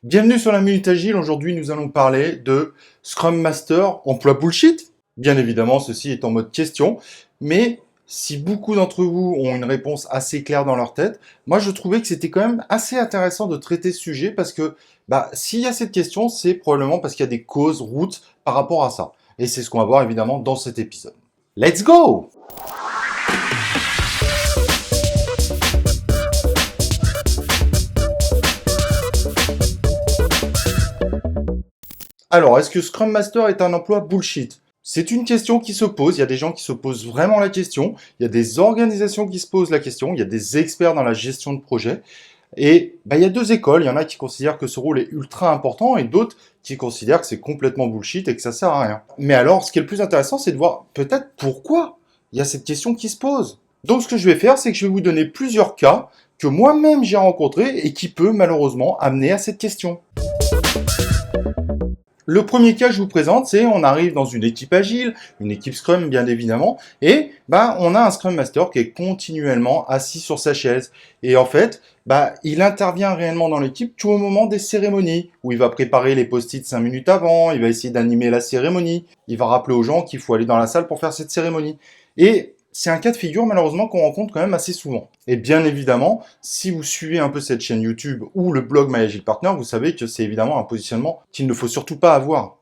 Bienvenue sur la Minute Agile. Aujourd'hui, nous allons parler de Scrum Master emploi bullshit. Bien évidemment, ceci est en mode question. Mais si beaucoup d'entre vous ont une réponse assez claire dans leur tête, moi, je trouvais que c'était quand même assez intéressant de traiter ce sujet parce que s'il y a cette question, c'est probablement parce qu'il y a des causes, routes par rapport à ça. Et c'est ce qu'on va voir évidemment dans cet épisode. Let's go! Alors, est-ce que Scrum Master est un emploi bullshit? C'est une question qui se pose, il y a des gens qui se posent vraiment la question, il y a des organisations qui se posent la question, il y a des experts dans la gestion de projet, et il y a deux écoles, il y en a qui considèrent que ce rôle est ultra important, et d'autres qui considèrent que c'est complètement bullshit et que ça sert à rien. Mais alors, ce qui est le plus intéressant, c'est de voir peut-être pourquoi il y a cette question qui se pose. Donc ce que je vais faire, c'est que je vais vous donner plusieurs cas que moi-même j'ai rencontrés et qui peut malheureusement amener à cette question. Le premier cas que je vous présente, c'est on arrive dans une équipe agile, une équipe Scrum bien évidemment, et on a un Scrum Master qui est continuellement assis sur sa chaise. Et en fait, il intervient réellement dans l'équipe tout au moment des cérémonies, où il va préparer les post-it 5 minutes avant, il va essayer d'animer la cérémonie, il va rappeler aux gens qu'il faut aller dans la salle pour faire cette cérémonie. Et c'est un cas de figure malheureusement qu'on rencontre quand même assez souvent. Et bien évidemment, si vous suivez un peu cette chaîne YouTube ou le blog My Agile Partner, vous savez que c'est évidemment un positionnement qu'il ne faut surtout pas avoir.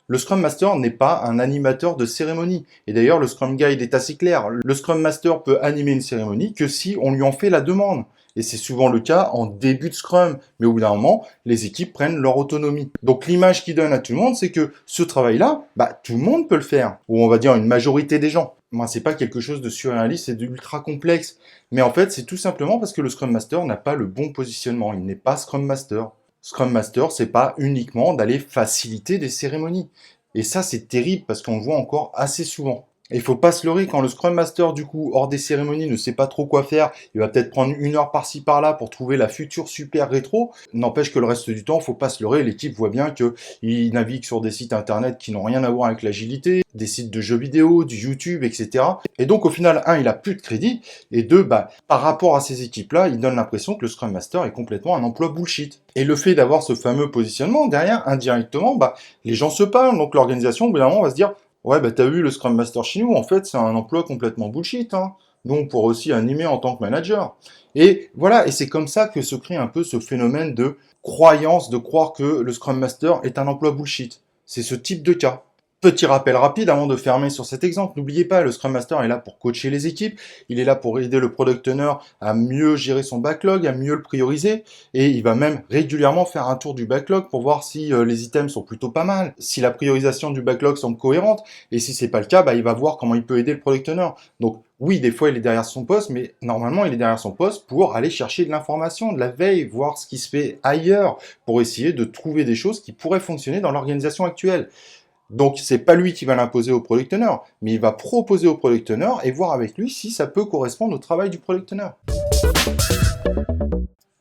Le Scrum Master n'est pas un animateur de cérémonie. Et d'ailleurs, le Scrum Guide est assez clair. Le Scrum Master peut animer une cérémonie que si on lui en fait la demande. Et c'est souvent le cas en début de Scrum. Mais au bout d'un moment, les équipes prennent leur autonomie. Donc l'image qu'il donne à tout le monde, c'est que ce travail-là, tout le monde peut le faire. Ou on va dire une majorité des gens. Moi, c'est pas quelque chose de surréaliste et d'ultra complexe. Mais en fait, c'est tout simplement parce que le Scrum Master n'a pas le bon positionnement. Il n'est pas Scrum Master. Scrum Master, c'est pas uniquement d'aller faciliter des cérémonies. Et ça, c'est terrible parce qu'on le voit encore assez souvent. Et il faut pas se leurrer, quand le Scrum Master, du coup, hors des cérémonies, ne sait pas trop quoi faire, il va peut-être prendre 1 heure par-ci par-là pour trouver la future super rétro. N'empêche que le reste du temps, faut pas se leurrer, l'équipe voit bien qu'il navigue sur des sites internet qui n'ont rien à voir avec l'agilité, des sites de jeux vidéo, du YouTube, etc. Et donc, au final, il a plus de crédit, et deux, par rapport à ces équipes-là, il donne l'impression que le Scrum Master est complètement un emploi bullshit. Et le fait d'avoir ce fameux positionnement, derrière, indirectement, les gens se parlent, donc l'organisation, au bout d'un moment, va se dire: ouais, t'as vu le Scrum Master chez nous, en fait, c'est un emploi complètement bullshit, hein. Donc, pour aussi animer en tant que manager. Et voilà, et c'est comme ça que se crée un peu ce phénomène de croyance, de croire que le Scrum Master est un emploi bullshit. C'est ce type de cas. Petit rappel rapide avant de fermer sur cet exemple, n'oubliez pas, le Scrum Master est là pour coacher les équipes, il est là pour aider le Product Owner à mieux gérer son backlog, à mieux le prioriser, et il va même régulièrement faire un tour du backlog pour voir si les items sont plutôt pas mal, si la priorisation du backlog semble cohérente, et si c'est pas le cas, il va voir comment il peut aider le Product Owner. Donc oui, des fois il est derrière son poste, mais normalement il est derrière son poste pour aller chercher de l'information, de la veille, voir ce qui se fait ailleurs, pour essayer de trouver des choses qui pourraient fonctionner dans l'organisation actuelle. Donc, c'est pas lui qui va l'imposer au Product Owner, mais il va proposer au Product Owner et voir avec lui si ça peut correspondre au travail du Product Owner.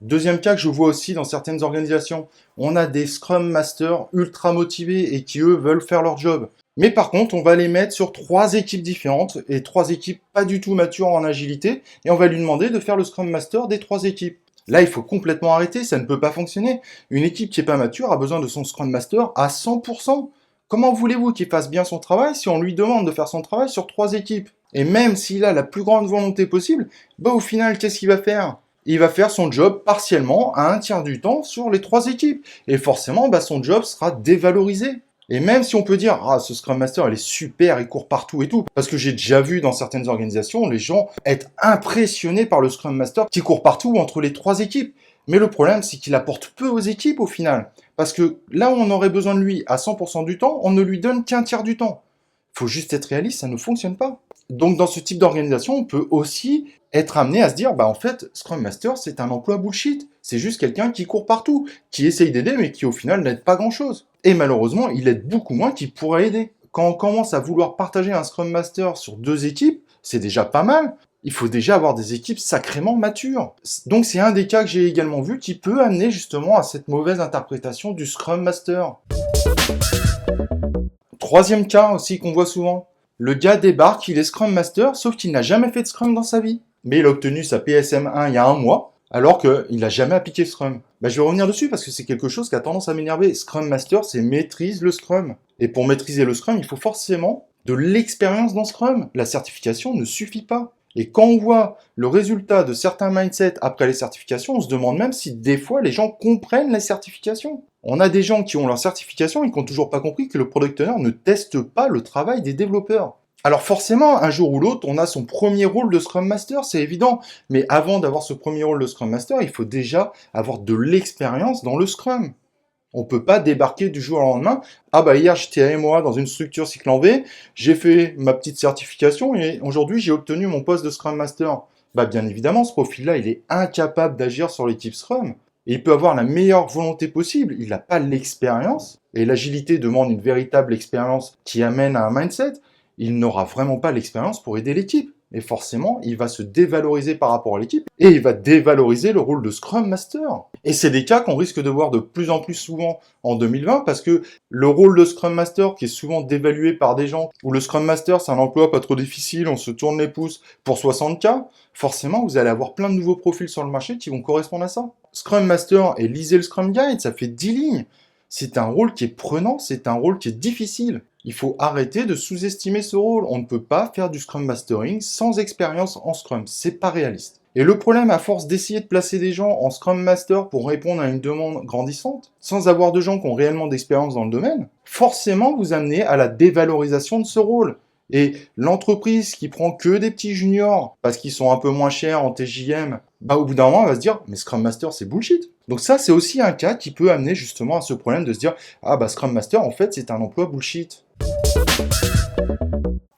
Deuxième cas que je vois aussi dans certaines organisations, on a des Scrum Masters ultra motivés et qui, eux, veulent faire leur job. Mais par contre, on va les mettre sur 3 équipes différentes et 3 équipes pas du tout matures en agilité et on va lui demander de faire le Scrum Master des 3 équipes. Là, il faut complètement arrêter, ça ne peut pas fonctionner. Une équipe qui n'est pas mature a besoin de son Scrum Master à 100%. Comment voulez-vous qu'il fasse bien son travail si on lui demande de faire son travail sur 3 équipes? Et même s'il a la plus grande volonté possible, au final, qu'est-ce qu'il va faire? Il va faire son job partiellement à 1/3 du temps sur les 3 équipes. Et forcément, son job sera dévalorisé. Et même si on peut dire: ah, ce Scrum Master, il est super, il court partout et tout. Parce que j'ai déjà vu dans certaines organisations, les gens être impressionnés par le Scrum Master qui court partout entre les 3 équipes. Mais le problème, c'est qu'il apporte peu aux équipes au final. Parce que là où on aurait besoin de lui à 100% du temps, on ne lui donne qu'1/3 du temps. Il faut juste être réaliste, ça ne fonctionne pas. Donc dans ce type d'organisation, on peut aussi être amené à se dire: en fait, Scrum Master, c'est un emploi bullshit. C'est juste quelqu'un qui court partout, qui essaye d'aider, mais qui au final n'aide pas grand-chose. Et malheureusement, il aide beaucoup moins qu'il pourrait aider. Quand on commence à vouloir partager un Scrum Master sur 2 équipes, c'est déjà pas mal. Il faut déjà avoir des équipes sacrément matures. Donc c'est un des cas que j'ai également vu qui peut amener justement à cette mauvaise interprétation du Scrum Master. Troisième cas aussi qu'on voit souvent. Le gars débarque, il est Scrum Master, sauf qu'il n'a jamais fait de Scrum dans sa vie. Mais il a obtenu sa PSM1 il y a 1 mois. alors qu'il n'a jamais appliqué Scrum. Bah, je vais revenir dessus parce que c'est quelque chose qui a tendance à m'énerver. Scrum Master, c'est maîtrise le Scrum. Et pour maîtriser le Scrum, il faut forcément de l'expérience dans Scrum. La certification ne suffit pas. Et quand on voit le résultat de certains mindsets après les certifications, on se demande même si des fois les gens comprennent les certifications. On a des gens qui ont leur certification et qui n'ont toujours pas compris que le Product Owner ne teste pas le travail des développeurs. Alors forcément, un jour ou l'autre, on a son premier rôle de Scrum Master, c'est évident. Mais avant d'avoir ce premier rôle de Scrum Master, il faut déjà avoir de l'expérience dans le Scrum. On peut pas débarquer du jour au lendemain. Ah bah hier j'étais à MOA dans une structure cycle en V, j'ai fait ma petite certification et aujourd'hui j'ai obtenu mon poste de Scrum Master. Bah bien évidemment, ce profil-là, il est incapable d'agir sur l'équipe Scrum. Et il peut avoir la meilleure volonté possible, il n'a pas l'expérience. Et l'agilité demande une véritable expérience qui amène à un mindset. Il n'aura vraiment pas l'expérience pour aider l'équipe. Et forcément, il va se dévaloriser par rapport à l'équipe et il va dévaloriser le rôle de Scrum Master. Et c'est des cas qu'on risque de voir de plus en plus souvent en 2020 parce que le rôle de Scrum Master qui est souvent dévalué par des gens où le Scrum Master c'est un emploi pas trop difficile, on se tourne les pouces pour 60K, forcément vous allez avoir plein de nouveaux profils sur le marché qui vont correspondre à ça. Scrum Master et lisez le Scrum Guide, ça fait 10 lignes. C'est un rôle qui est prenant, c'est un rôle qui est difficile. Il faut arrêter de sous-estimer ce rôle. On ne peut pas faire du Scrum Mastering sans expérience en Scrum. C'est pas réaliste. Et le problème, à force d'essayer de placer des gens en Scrum Master pour répondre à une demande grandissante, sans avoir de gens qui ont réellement d'expérience dans le domaine, forcément vous amenez à la dévalorisation de ce rôle. Et l'entreprise qui prend que des petits juniors parce qu'ils sont un peu moins chers en TJM, bah au bout d'un moment, elle va se dire « mais Scrum Master, c'est bullshit ». Donc ça, c'est aussi un cas qui peut amener justement à ce problème de se dire « ah bah Scrum Master, en fait, c'est un emploi bullshit ».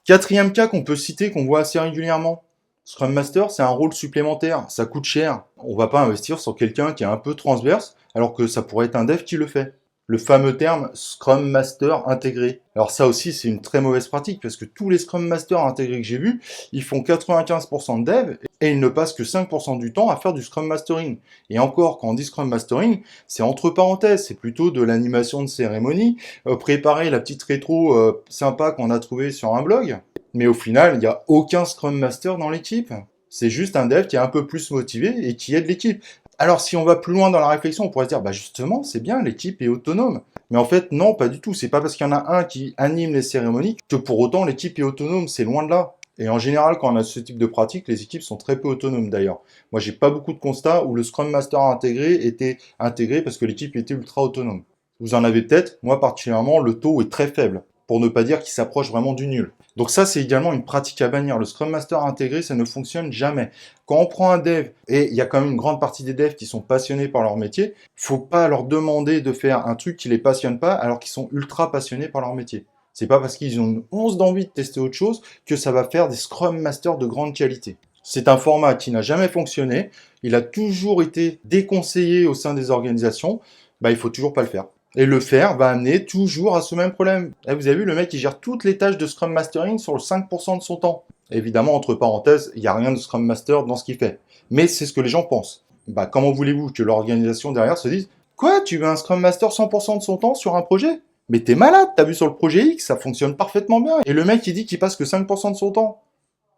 Quatrième cas qu'on peut citer, qu'on voit assez régulièrement. Scrum Master, c'est un rôle supplémentaire, ça coûte cher. On va pas investir sur quelqu'un qui est un peu transverse, alors que ça pourrait être un dev qui le fait. Le fameux terme Scrum Master intégré. Alors ça aussi, c'est une très mauvaise pratique, parce que tous les Scrum Masters intégrés que j'ai vus, ils font 95% de dev, et ils ne passent que 5% du temps à faire du Scrum Mastering. Et encore, quand on dit Scrum Mastering, c'est entre parenthèses, c'est plutôt de l'animation de cérémonie, préparer la petite rétro sympa qu'on a trouvée sur un blog. Mais au final, il n'y a aucun Scrum Master dans l'équipe. C'est juste un dev qui est un peu plus motivé et qui aide l'équipe. Alors si on va plus loin dans la réflexion, on pourrait se dire, bah justement, c'est bien, l'équipe est autonome. Mais en fait, non, pas du tout. C'est pas parce qu'il y en a un qui anime les cérémonies que pour autant l'équipe est autonome. C'est loin de là. Et en général, quand on a ce type de pratique, les équipes sont très peu autonomes d'ailleurs. Moi, j'ai pas beaucoup de constats où le Scrum Master intégré était intégré parce que l'équipe était ultra autonome. Vous en avez peut-être. Moi, particulièrement, le taux est très faible. Pour ne pas dire qu'il s'approche vraiment du nul. Donc ça, c'est également une pratique à bannir. Le Scrum Master intégré, ça ne fonctionne jamais. Quand on prend un dev, et il y a quand même une grande partie des devs qui sont passionnés par leur métier, faut pas leur demander de faire un truc qui les passionne pas, alors qu'ils sont ultra passionnés par leur métier. C'est pas parce qu'ils ont une once d'envie de tester autre chose que ça va faire des Scrum Masters de grande qualité. C'est un format qui n'a jamais fonctionné, il a toujours été déconseillé au sein des organisations, bah il faut toujours pas le faire. Et le faire va amener toujours à ce même problème. Là, vous avez vu, le mec, il gère toutes les tâches de Scrum Mastering sur le 5% de son temps. Évidemment, entre parenthèses, il n'y a rien de Scrum Master dans ce qu'il fait. Mais c'est ce que les gens pensent. Bah, comment voulez-vous que l'organisation derrière se dise « Quoi, tu veux un Scrum Master 100% de son temps sur un projet ? Mais t'es malade, t'as vu sur le projet X, ça fonctionne parfaitement bien. » Et le mec, il dit qu'il passe que 5% de son temps.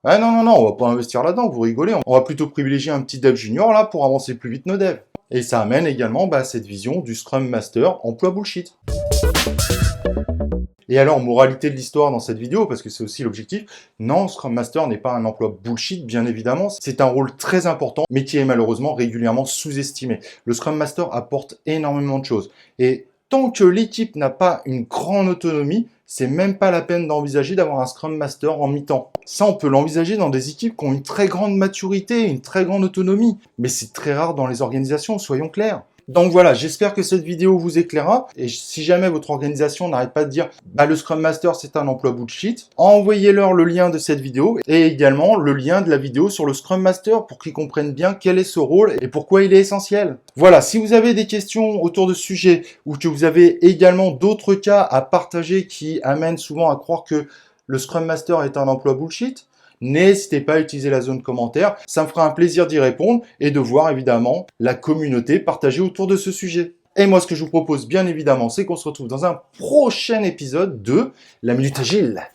Ah non, non, non, on va pas investir là-dedans, vous rigolez. On va plutôt privilégier un petit dev junior là pour avancer plus vite nos devs. Et ça amène également cette vision du Scrum Master emploi bullshit. Et alors, moralité de l'histoire dans cette vidéo, parce que c'est aussi l'objectif, non, Scrum Master n'est pas un emploi bullshit, bien évidemment. C'est un rôle très important, mais qui est malheureusement régulièrement sous-estimé. Le Scrum Master apporte énormément de choses. Et tant que l'équipe n'a pas une grande autonomie, c'est même pas la peine d'envisager d'avoir un Scrum Master en mi-temps. Ça, on peut l'envisager dans des équipes qui ont une très grande maturité, une très grande autonomie. Mais c'est très rare dans les organisations, soyons clairs. Donc voilà, j'espère que cette vidéo vous éclairera. Et si jamais votre organisation n'arrête pas de dire « le Scrum Master, c'est un emploi bullshit », envoyez-leur le lien de cette vidéo et également le lien de la vidéo sur le Scrum Master pour qu'ils comprennent bien quel est ce rôle et pourquoi il est essentiel. Voilà, si vous avez des questions autour de ce sujet ou que vous avez également d'autres cas à partager qui amènent souvent à croire que le Scrum Master est un emploi bullshit, n'hésitez pas à utiliser la zone commentaire, ça me fera un plaisir d'y répondre et de voir évidemment la communauté partager autour de ce sujet. Et moi, ce que je vous propose bien évidemment, c'est qu'on se retrouve dans un prochain épisode de La Minute Agile.